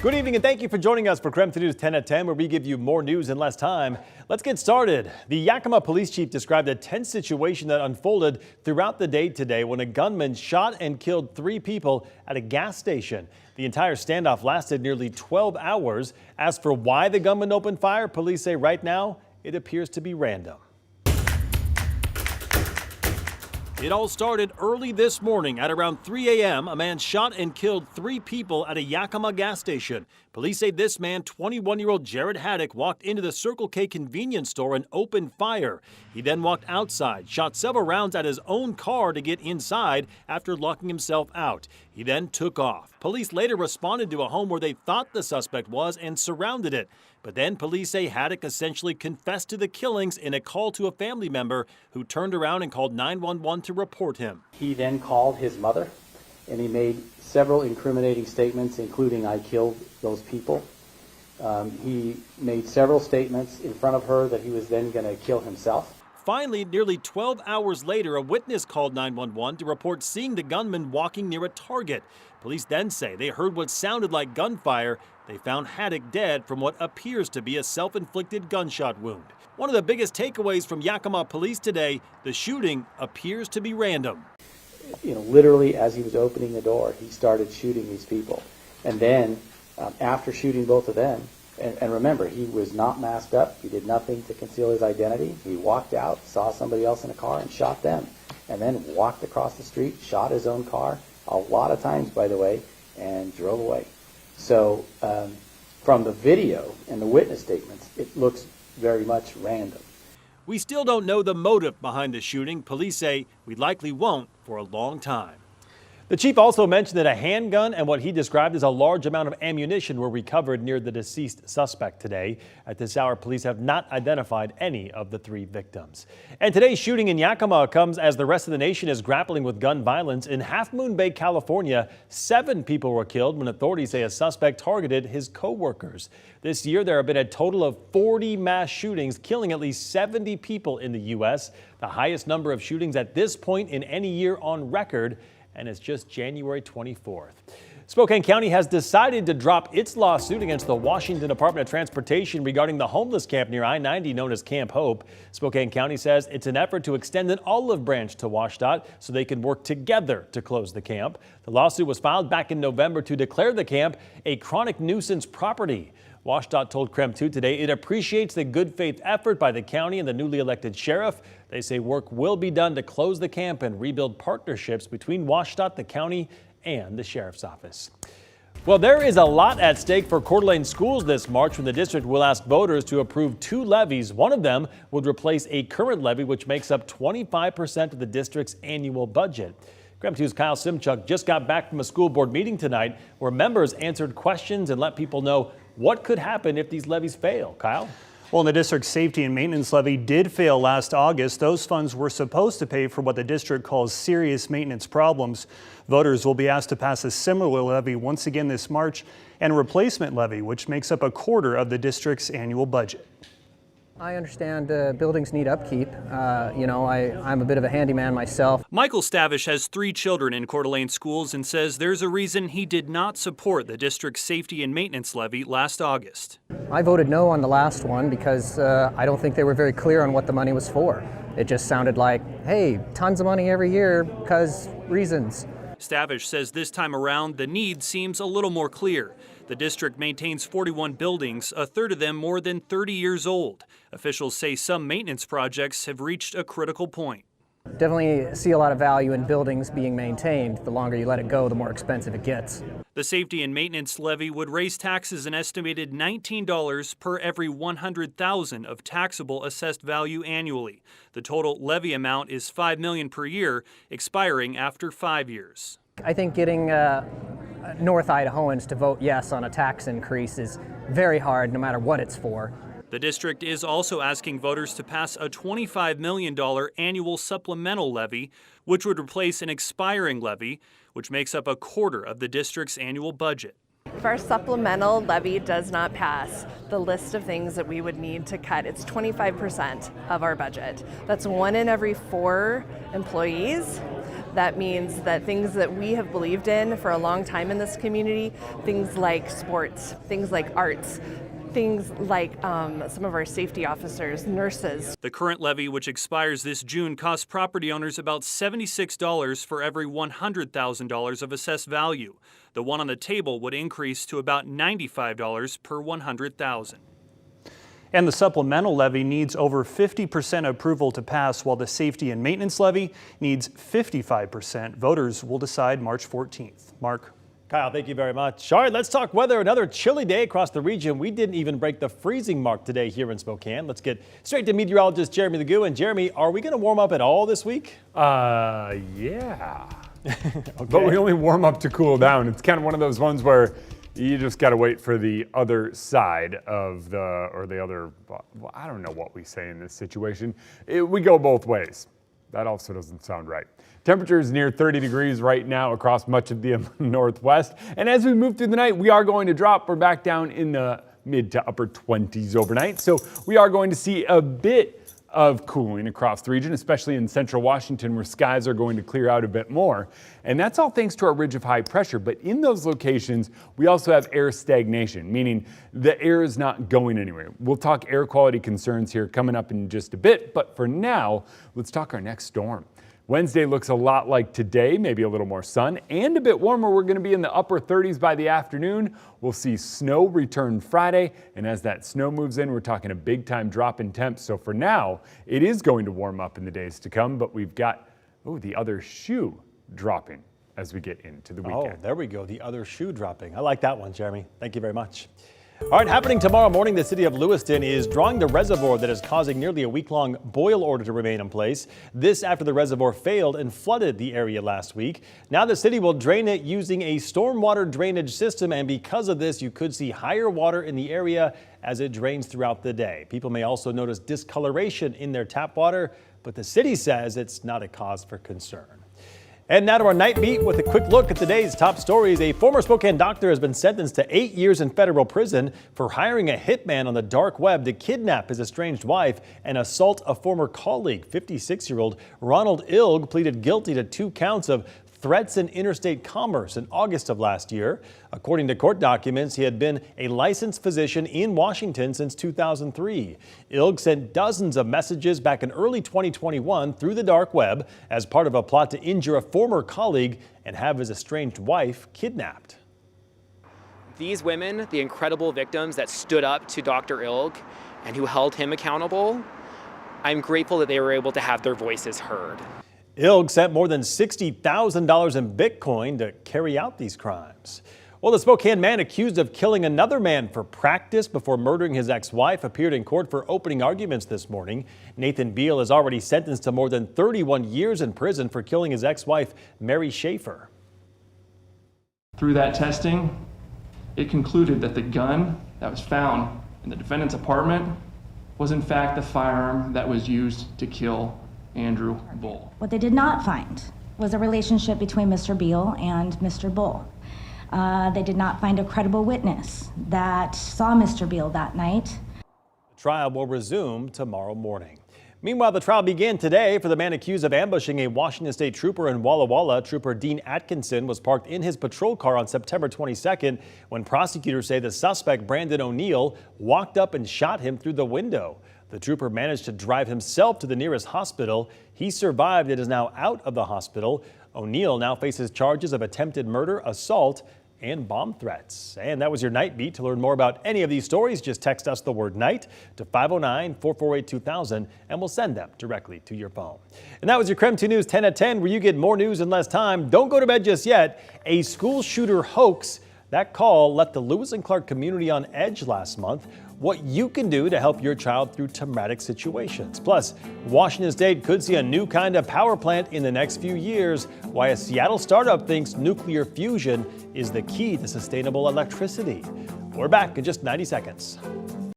Good evening and thank you for joining us for KREM News 10 at 10, where we give you more news in less time. Let's get started. The Yakima police chief described a tense situation that unfolded throughout the day today when a gunman shot and killed 3 people at a gas station. The entire standoff lasted nearly 12 hours. As for why the gunman opened fire, police say right now it appears to be random. It all started early this morning. At around 3 a.m., a man shot and killed 3 people at a Yakima gas station. Police say this man, 21-year-old Jared Haddock, walked into the Circle K convenience store and opened fire. He then walked outside, shot several rounds at his own car to get inside after locking himself out. He then took off. Police later responded to a home where they thought the suspect was and surrounded it. But then police say Haddock essentially confessed to the killings in a call to a family member who turned around and called 911 to report him. He then called his mother and he made several incriminating statements, including "I killed those people." He made several statements in front of her that he was then going to kill himself. Finally, nearly 12 hours later, a witness called 911 to report seeing the gunman walking near a Target. Police then say they heard what sounded like gunfire. They found Haddock dead from what appears to be a self-inflicted gunshot wound. One of the biggest takeaways from Yakima police today, the shooting appears to be random. Literally as he was opening the door, he started shooting these people. And then after shooting both of them, and remember, he was not masked up. He did nothing to conceal his identity. He walked out, saw somebody else in a car and shot them, and then walked across the street, shot his own car, a lot of times, by the way, and drove away. So from the video and the witness statements, it looks very much random. We still don't know the motive behind the shooting. Police say we likely won't for a long time. The chief also mentioned that a handgun and what he described as a large amount of ammunition were recovered near the deceased suspect today. At this hour, police have not identified any of the 3 victims. And today's shooting in Yakima comes as the rest of the nation is grappling with gun violence. In Half Moon Bay, California, 7 people were killed when authorities say a suspect targeted his co-workers. This year, there have been a total of 40 mass shootings, killing at least 70 people in the U.S., the highest number of shootings at this point in any year on record. And it's just January 24th. Spokane County has decided to drop its lawsuit against the Washington Department of Transportation regarding the homeless camp near I-90 known as Camp Hope. Spokane County says it's an effort to extend an olive branch to WashDOT so they can work together to close the camp. The lawsuit was filed back in November to declare the camp a chronic nuisance property. WashDOT told KREM 2 today it appreciates the good faith effort by the county and the newly elected sheriff. They say work will be done to close the camp and rebuild partnerships between WashDOT, the county, and the sheriff's office. Well, there is a lot at stake for Coeur d'Alene schools this March when the district will ask voters to approve 2 levies. One of them would replace a current levy, which makes up 25% of the district's annual budget. KREM 2's Kyle Simchuk just got back from a school board meeting tonight where members answered questions and let people know what could happen if these levies fail. Kyle? Well, the district's safety and maintenance levy did fail last August. Those funds were supposed to pay for what the district calls serious maintenance problems. Voters will be asked to pass a similar levy once again this March and a replacement levy, which makes up a quarter of the district's annual budget. I understand buildings need upkeep. I'm a bit of a handyman myself. Michael Stavish has 3 children in Coeur d'Alene schools and says there's a reason he did not support the district's safety and maintenance levy last August. I voted no on the last one because I don't think they were very clear on what the money was for. It just sounded like, hey, tons of money every year because reasons. Stavish says this time around the need seems a little more clear. The district maintains 41 buildings, a third of them more than 30 years old. Officials say some maintenance projects have reached a critical point. Definitely see a lot of value in buildings being maintained. The longer you let it go, the more expensive it gets. The safety and maintenance levy would raise taxes an estimated $19 per every $100,000 of taxable assessed value annually. The total levy amount is $5 million per year, expiring after 5 years. I think getting North Idahoans to vote yes on a tax increase is very hard, no matter what it's for. The district is also asking voters to pass a $25 million annual supplemental levy, which would replace an expiring levy, which makes up a quarter of the district's annual budget. If our supplemental levy does not pass the list of things that we would need to cut, it's 25% of our budget. That's 1 in every 4 employees That means that things that we have believed in for a long time in this community, things like sports, things like arts, things like some of our safety officers, nurses. The current levy, which expires this June, costs property owners about $76 for every $100,000 of assessed value. The one on the table would increase to about $95 per $100,000. And the supplemental levy needs over 50% approval to pass, while the safety and maintenance levy needs 55%. Voters will decide March 14th. Mark. Kyle, thank you very much. All right, let's talk weather. Another chilly day across the region. We didn't even break the freezing mark today here in Spokane. Let's get straight to meteorologist Jeremy Legoo. And Jeremy, are we going to warm up at all this week? Yeah. Okay. But we only warm up to cool down. It's kind of one of those ones where you just got to wait for the other side of well, I don't know what we say in this situation. We go both ways. That also doesn't sound right. Temperatures near 30 degrees right now across much of the Northwest. And as we move through the night, we are going to drop. We're back down in the mid to upper 20s overnight. So we are going to see a bit of cooling across the region, especially in central Washington, where skies are going to clear out a bit more. And that's all thanks to our ridge of high pressure. But in those locations, we also have air stagnation, meaning the air is not going anywhere. We'll talk air quality concerns here coming up in just a bit. But for now, let's talk our next storm. Wednesday looks a lot like today, maybe a little more sun and a bit warmer. We're going to be in the upper 30s by the afternoon. We'll see snow return Friday. And as that snow moves in, we're talking a big time drop in temps. So for now, it is going to warm up in the days to come, but we've got the other shoe dropping as we get into the weekend. Oh, there we go. The other shoe dropping. I like that one, Jeremy. Thank you very much. All right, happening tomorrow morning, the city of Lewiston is drawing the reservoir that is causing nearly a week-long boil order to remain in place. This after the reservoir failed and flooded the area last week. Now the city will drain it using a stormwater drainage system, and because of this, you could see higher water in the area as it drains throughout the day. People may also notice discoloration in their tap water, but the city says it's not a cause for concern. And now to our night beat with a quick look at today's top stories. A former Spokane doctor has been sentenced to 8 years in federal prison for hiring a hitman on the dark web to kidnap his estranged wife and assault a former colleague. 56-year-old Ronald Ilg pleaded guilty to 2 counts of threats in interstate commerce in August of last year. According to court documents, he had been a licensed physician in Washington since 2003. Ilg sent dozens of messages back in early 2021 through the dark web as part of a plot to injure a former colleague and have his estranged wife kidnapped. These women, the incredible victims that stood up to Dr. Ilg and who held him accountable, I'm grateful that they were able to have their voices heard. Ilg sent more than $60,000 in Bitcoin to carry out these crimes. Well, the Spokane man accused of killing another man for practice before murdering his ex-wife appeared in court for opening arguments this morning. Nathan Beal is already sentenced to more than 31 years in prison for killing his ex-wife, Mary Schaefer. Through that testing, it concluded that the gun that was found in the defendant's apartment was in fact the firearm that was used to kill Andrew Bull. What they did not find was a relationship between Mr. Beal and Mr. Bull. They did not find a credible witness that saw Mr. Beal that night. The trial will resume tomorrow morning. Meanwhile, the trial began today for the man accused of ambushing a Washington State trooper in Walla Walla. Trooper Dean Atkinson was parked in his patrol car on September 22nd when prosecutors say the suspect, Brandon O'Neill, walked up and shot him through the window. The trooper managed to drive himself to the nearest hospital. He survived and is now out of the hospital. O'Neill now faces charges of attempted murder, assault, and bomb threats. And that was your Night Beat. To learn more about any of these stories, just text us the word night to 509-448-2000 and we'll send them directly to your phone. And that was your KREM 2 News 10 at 10, where you get more news in less time. Don't go to bed just yet. A school shooter hoax. That call left the Lewis and Clark community on edge last month. What you can do to help your child through traumatic situations. Plus, Washington State could see a new kind of power plant in the next few years. Why a Seattle startup thinks nuclear fusion is the key to sustainable electricity. We're back in just 90 seconds.